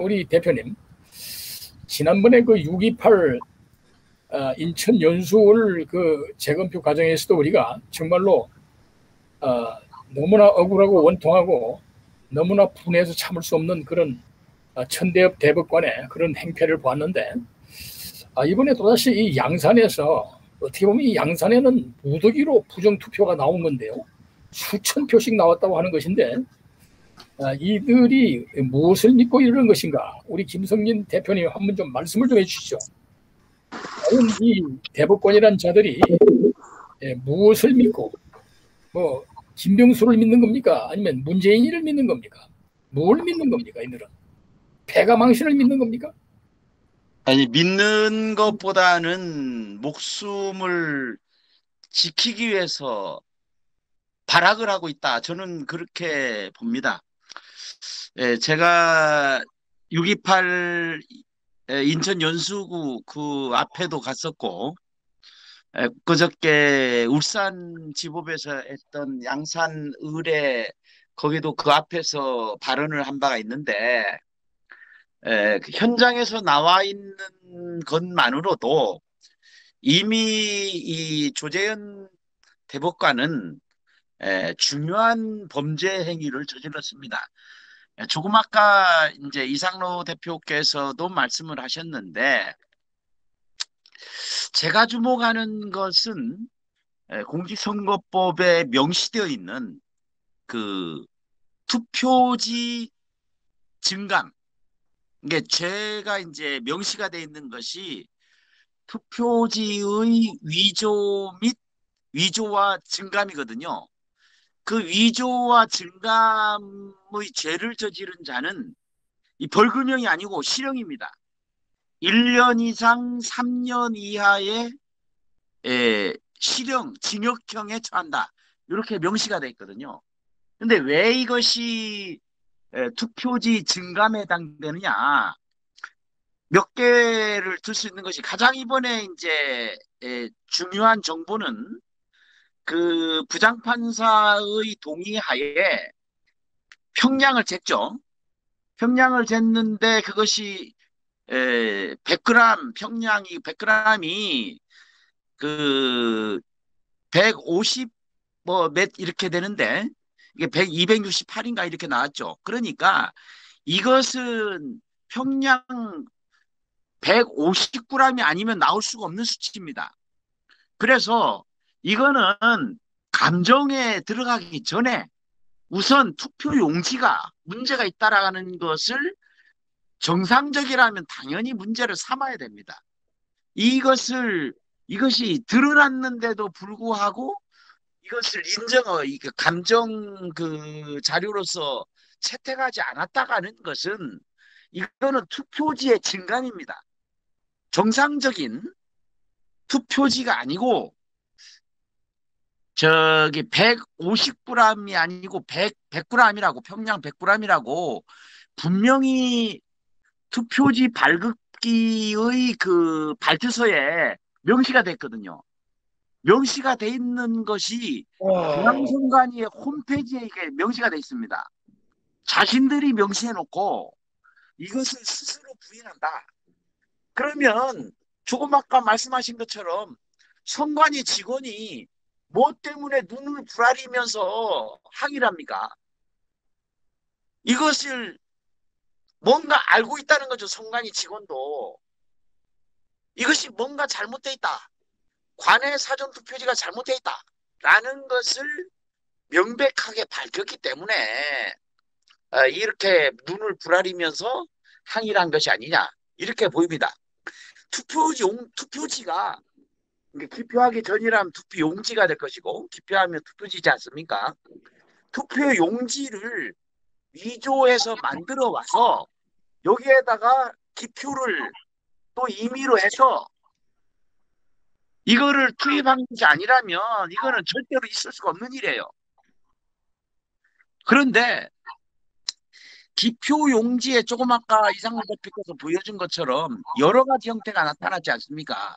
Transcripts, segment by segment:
우리 대표님, 지난번에 그 6.28 인천 연수를 그 재검표 과정에서도 우리가 정말로 어, 너무나 억울하고 원통하고 너무나 분해해서 참을 수 없는 그런 천대엽 대법관의 그런 행태를 보았는데, 이번에 또다시 이 양산에서 어떻게 보면 이 양산에는 무더기로 부정투표가 나온 건데요. 수천 표씩 나왔다고 하는 것인데, 이들이 무엇을 믿고 이러는 것인가? 우리 김성진 대표님 한번 좀 말씀을 좀 해주시죠. 과연 이 대법관이란 자들이 무엇을 믿고, 뭐 김병수를 믿는 겁니까? 아니면 문재인을 믿는 겁니까? 뭘 믿는 겁니까? 이들은 패가망신을 믿는 겁니까? 아니, 믿는 것보다는 목숨을 지키기 위해서 발악을 하고 있다. 저는 그렇게 봅니다. 제가 6.28 인천 연수구 그 앞에도 갔었고, 그저께 울산 지법에서 했던 양산 의뢰, 거기도 그 앞에서 발언을 한 바가 있는데, 그 현장에서 나와 있는 것만으로도 이미 이 조재현 대법관은 중요한 범죄 행위를 저질렀습니다. 조금 아까 이제 이상로 대표께서도 말씀을 하셨는데, 제가 주목하는 것은 공직선거법에 명시되어 있는 그 투표지 증감. 이게 죄가 이제 명시가 되어 있는 것이 투표지의 위조 및 위조와 증감이거든요. 그 위조와 증감의 죄를 저지른 자는 이 벌금형이 아니고 실형입니다. 1년 이상 3년 이하의 실형, 징역형에 처한다. 이렇게 명시가 되어 있거든요. 근데 왜 이것이 투표지 증감에 해당되느냐? 몇 개를 들 수 있는 것이, 가장 이번에 이제 중요한 정보는 그 부장판사의 동의하에 평량을 쟀죠. 평량을 쟀는데 그것이 100g, 평량이 100g이 그 150 뭐 몇 이렇게 되는데, 이게 100, 268인가 이렇게 나왔죠. 그러니까 이것은 평량 150g이 아니면 나올 수가 없는 수치입니다. 그래서 이거는 감정에 들어가기 전에 우선 투표 용지가 문제가 있다라는 것을, 정상적이라면 당연히 문제를 삼아야 됩니다. 이것이 드러났는데도 불구하고 이것을 감정 그 자료로서 채택하지 않았다가는 것은, 이거는 투표지의 증감입니다. 정상적인 투표지가 아니고, 저기 150g이 아니고 100g이라고, 평량 100g이라고 분명히 투표지 발급기의 그 발표서에 명시가 됐거든요. 명시가 돼 있는 것이 중앙선관위의 홈페이지에 이게 명시가 돼 있습니다. 자신들이 명시해 놓고 이것을 스스로 부인한다. 그러면 조금 아까 말씀하신 것처럼 선관위 직원이 뭐 때문에 눈을 부라리면서 항의를 합니까? 이것을 뭔가 알고 있다는 거죠. 선관위 직원도 이것이 뭔가 잘못돼 있다, 관내 사전투표지가 잘못돼 있다 라는 것을 명백하게 밝혔기 때문에 이렇게 눈을 부라리면서 항의를 한 것이 아니냐, 이렇게 보입니다. 투표지가 기표하기 전이라면 투표 용지가 될 것이고, 기표하면 투표지지 않습니까? 투표 용지를 위조해서 만들어 와서 여기에다가 기표를 또 임의로 해서 이거를 투입한 것이 아니라면 이거는 절대로 있을 수가 없는 일이에요. 그런데 기표 용지에 조금 아까 이상로 대표께서 보여준 것처럼 여러 가지 형태가 나타나지 않습니까?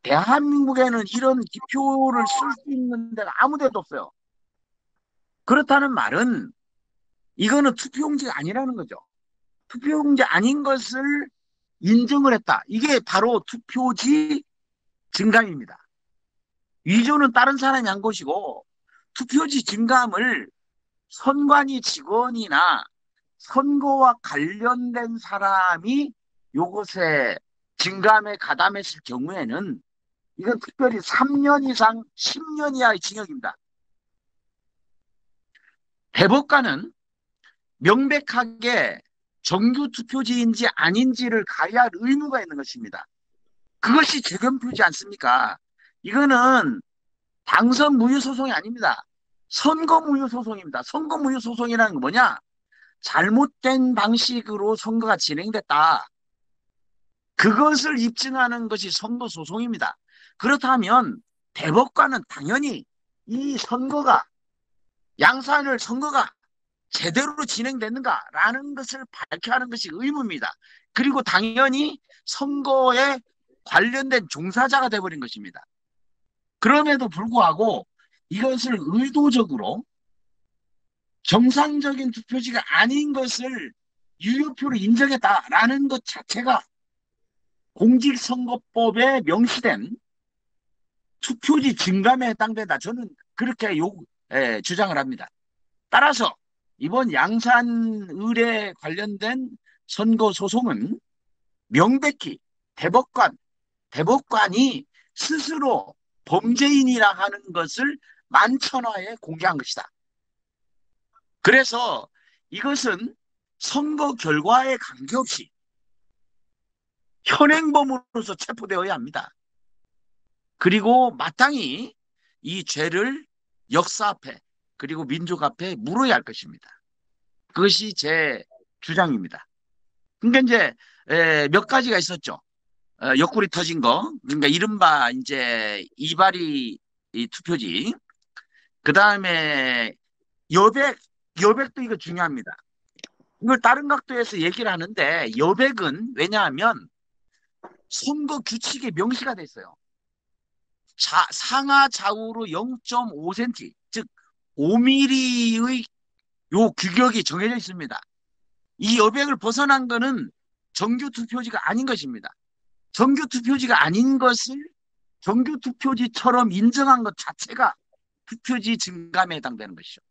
대한민국에는 이런 기표를 쓸 수 있는 데가 아무 데도 없어요. 그렇다는 말은 이거는 투표용지가 아니라는 거죠. 투표용지 아닌 것을 인정을 했다. 이게 바로 투표지 증감입니다. 위조는 다른 사람이 한 것이고 투표지 증감을 선관위 직원이나 선거와 관련된 사람이 요것에 증감에 가담했을 경우에는 이건 특별히 3년 이상 10년 이하의 징역입니다. 대법관은 명백하게 정규 투표지인지 아닌지를 가려할 의무가 있는 것입니다. 그것이 재검표지 않습니까? 이거는 당선 무효 소송이 아닙니다. 선거 무효 소송입니다. 선거 무효 소송이라는 건 뭐냐? 잘못된 방식으로 선거가 진행됐다. 그것을 입증하는 것이 선거 소송입니다. 그렇다면 대법관은 당연히 이 선거가 양산을 선거가 제대로 진행됐는가라는 것을 밝혀야 하는 것이 의무입니다. 그리고 당연히 선거에 관련된 종사자가 되어버린 것입니다. 그럼에도 불구하고 이것을 의도적으로 정상적인 투표지가 아닌 것을 유효표로 인정했다라는 것 자체가 공직선거법에 명시된 투표지 증감에 해당된다. 저는 그렇게 주장을 합니다. 따라서 이번 양산 의뢰 관련된 선거 소송은 명백히 대법관이 스스로 범죄인이라 하는 것을 만천하에 공개한 것이다. 그래서 이것은 선거 결과에 관계없이 현행범으로서 체포되어야 합니다. 그리고 마땅히 이 죄를 역사 앞에 그리고 민족 앞에 물어야 할 것입니다. 그것이 제 주장입니다. 그러니까 이제 몇 가지가 있었죠. 옆구리 터진 거, 그러니까 이른바 이제 이발이 투표지. 그 다음에 여백도 이거 중요합니다. 이걸 다른 각도에서 얘기를 하는데 여백은 왜냐하면 선거 규칙에 명시가 돼 있어요. 상하 좌우로 0.5cm, 즉 5mm의 요 규격이 정해져 있습니다. 이 여백을 벗어난 거는 정규 투표지가 아닌 것입니다. 정규 투표지가 아닌 것을 정규 투표지처럼 인정한 것 자체가 투표지 증감에 해당되는 것이죠.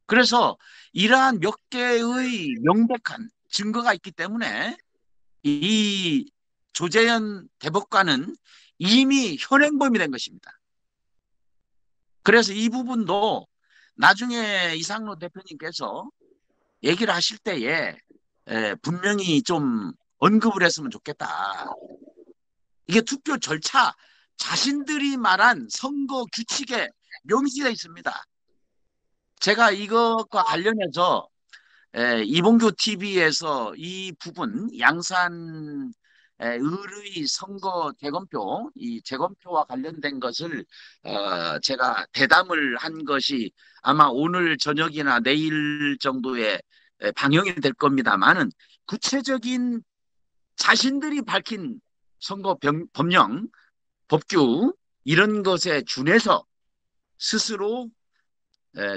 그래서 이러한 몇 개의 명백한 증거가 있기 때문에 이 조재현 대법관은 이미 현행범이 된 것입니다. 그래서 이 부분도 나중에 이상로 대표님께서 얘기를 하실 때에 분명히 좀 언급을 했으면 좋겠다. 이게 투표 절차 자신들이 말한 선거 규칙에 명시되어 있습니다. 제가 이것과 관련해서 이봉규 TV에서 이 부분 양산 의의 선거 재검표, 이 재검표와 관련된 것을 제가 대담을 한 것이 아마 오늘 저녁이나 내일 정도에 방영이 될 겁니다만은 구체적인 자신들이 밝힌 선거 법령, 법규 이런 것에 준해서 스스로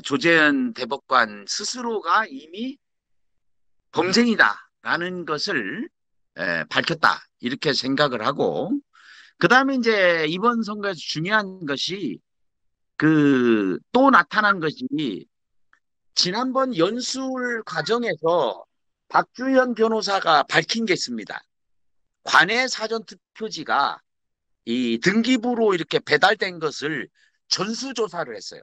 조재현 대법관 스스로가 이미 범죄이다라는 것을 밝혔다 이렇게 생각을 하고 그 다음에 이제 이번 선거에서 중요한 것이 또 나타난 것이 지난번 연sul 과정에서 박주현 변호사가 밝힌 게 있습니다. 관내 사전투표지가 이 등기부로 이렇게 배달된 것을 전수조사를 했어요.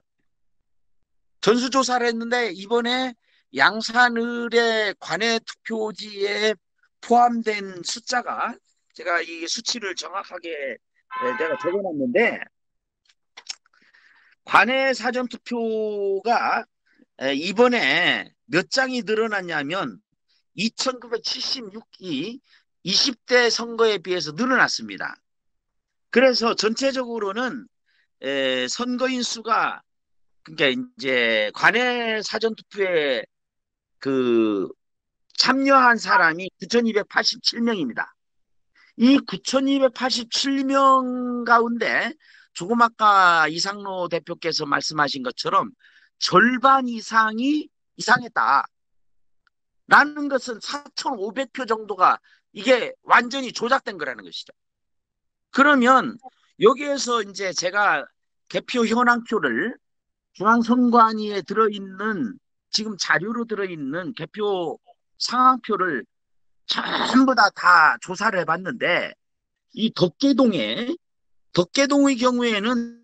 전수조사를 했는데 이번에 양산을의 관내 투표지에 포함된 숫자가 제가 이 수치를 정확하게 내가 적어놨는데 관내 사전투표가 이번에 몇 장이 늘어났냐면 2976이 20대 선거에 비해서 늘어났습니다. 그래서 전체적으로는 선거인 수가 그러니까 이제 관내 사전투표에 참여한 사람이 9,287명입니다. 이 9,287명 가운데 조금 아까 이상로 대표께서 말씀하신 것처럼 절반 이상이 이상했다. 라는 것은 4,500표 정도가 이게 완전히 조작된 거라는 것이죠. 그러면 여기에서 이제 제가 개표 현황표를 중앙선관위에 들어있는 지금 자료로 들어있는 개표 상황표를 전부 다 조사를 해봤는데 이 덕계동의 경우에는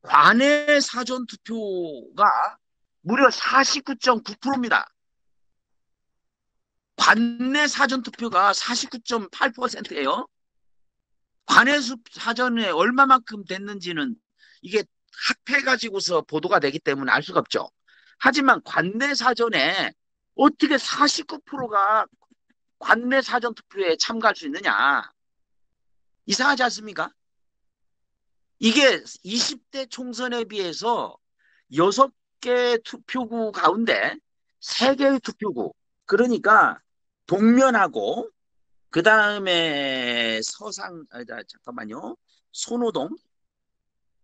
관내 사전투표가 무려 49.9%입니다. 관내 사전투표가 49.8%예요. 관내 사전에 얼마만큼 됐는지는 이게 합해가지고서 보도가 되기 때문에 알 수가 없죠. 하지만 관내 사전에 어떻게 49%가 관내 사전투표에 참가할 수 있느냐. 이상하지 않습니까? 이게 20대 총선에 비해서 6개 투표구 가운데 3개의 투표구. 그러니까 동면하고 그 다음에 잠깐만요.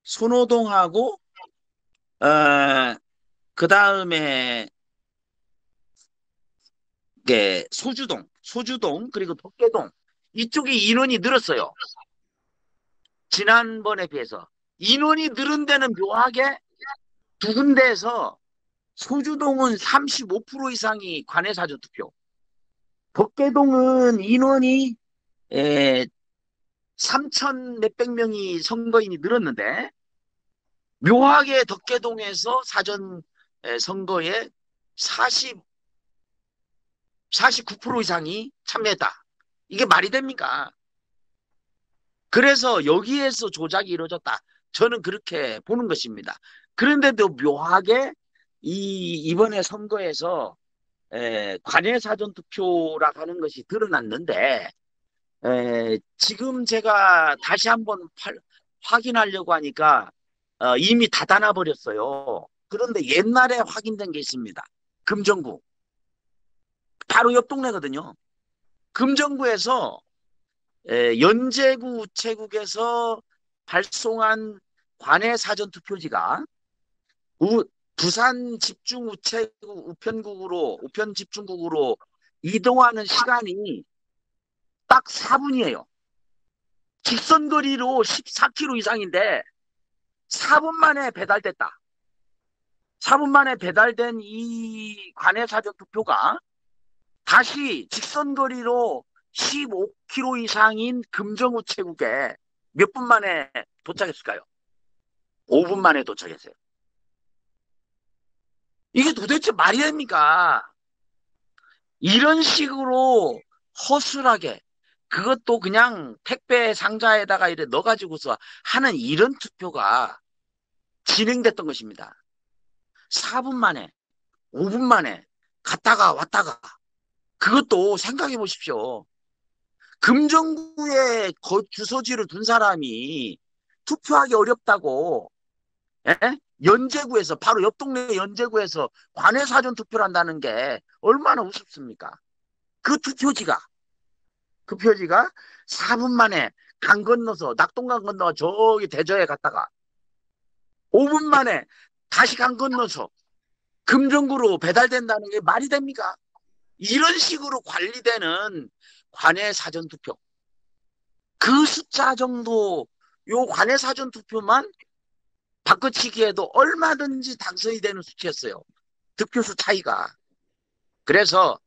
손호동하고 그 다음에 소주동 그리고 덕계동 이쪽이 인원이 늘었어요. 지난번에 비해서 인원이 늘은 데는 묘하게 두 군데에서 소주동은 35% 이상이 관내 사전투표, 덕계동은 인원이 3천 몇백 명이 선거인이 늘었는데 묘하게 덕계동에서 사전 선거에 49% 이상이 참여했다. 이게 말이 됩니까? 그래서 여기에서 조작이 이루어졌다. 저는 그렇게 보는 것입니다. 그런데도 묘하게 이번에 선거에서 관내 사전투표라 하는 것이 드러났는데 지금 제가 다시 한번 확인하려고 하니까 이미 닫아놔 버렸어요. 그런데 옛날에 확인된 게 있습니다. 금정구. 바로 옆 동네거든요. 금정구에서 연제구 우체국에서 발송한 관내 사전투표지가 부산 집중 우편 집중국으로 이동하는 시간이 딱 4분이에요. 직선거리로 14km 이상인데 4분 만에 배달됐다. 4분 만에 배달된 이 관내 사전투표가 다시 직선거리로 15km 이상인 금정우체국에 몇 분 만에 도착했을까요? 5분 만에 도착했어요. 이게 도대체 말이 됩니까? 이런 식으로 허술하게 그것도 그냥 택배 상자에다가 이렇게 넣어가지고서 하는 이런 투표가 진행됐던 것입니다. 4분 만에 5분 만에 갔다가 왔다가 그것도 생각해 보십시오. 금정구에 주소지를 둔 사람이 투표하기 어렵다고 연제구에서 바로 옆 동네 연제구에서 관내 사전 투표를 한다는 게 얼마나 우습습니까? 그 표지가 4분 만에 강 건너서 낙동강 건너 저기 대저에 갔다가 5분 만에 다시 강 건너서 금정구로 배달된다는 게 말이 됩니까? 이런 식으로 관리되는 관내 사전투표. 그 숫자 정도, 요 관내 사전투표만 바꿔치기에도 얼마든지 당선이 되는 수치였어요. 득표수 차이가. 그래서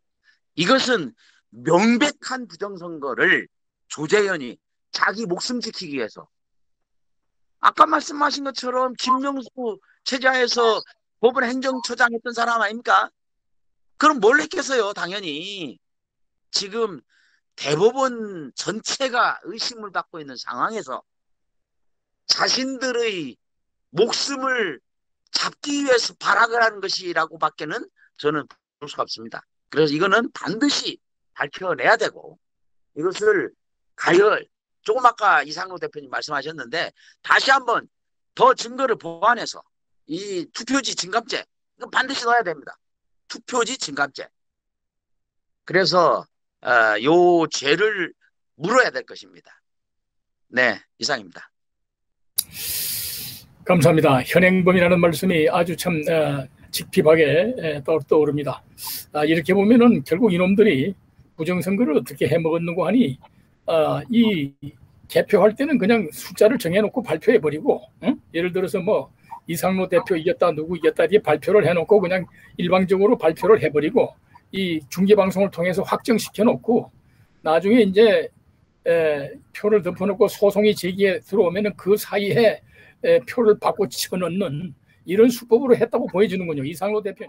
이것은 명백한 부정선거를 조재현이 자기 목숨 지키기 위해서 아까 말씀하신 것처럼 김명수 체제하에서 법원 행정처장 했던 사람 아닙니까? 그럼 뭘 했겠어요? 당연히 지금 대법원 전체가 의심을 받고 있는 상황에서 자신들의 목숨을 잡기 위해서 발악을 하는 것이라고 밖에는 저는 볼 수가 없습니다. 그래서 이거는 반드시 밝혀내야 되고 이것을 가열 조금 아까 이상로 대표님 말씀하셨는데 다시 한번 더 증거를 보완해서 이 투표지 증감죄 이거 반드시 넣어야 됩니다. 투표지 증감죄. 그래서 요 죄를 물어야 될 것입니다. 네, 이상입니다. 감사합니다. 현행범이라는 말씀이 아주 참 직핍하게 떠오릅니다. 이렇게 보면은 결국 이놈들이 부정선거를 어떻게 해먹었는고 하니 이 개표할 때는 그냥 숫자를 정해놓고 발표해버리고, 예를 들어서 뭐 이상로 대표 이겼다 누구 이겼다 이렇게 발표를 해놓고 그냥 일방적으로 발표를 해버리고 이 중계방송을 통해서 확정시켜놓고 나중에 이제 표를 덮어놓고 소송이 제기에 들어오면은 그 사이에 표를 받고 집어넣는 이런 수법으로 했다고 보여지는군요. 이상로 대표님.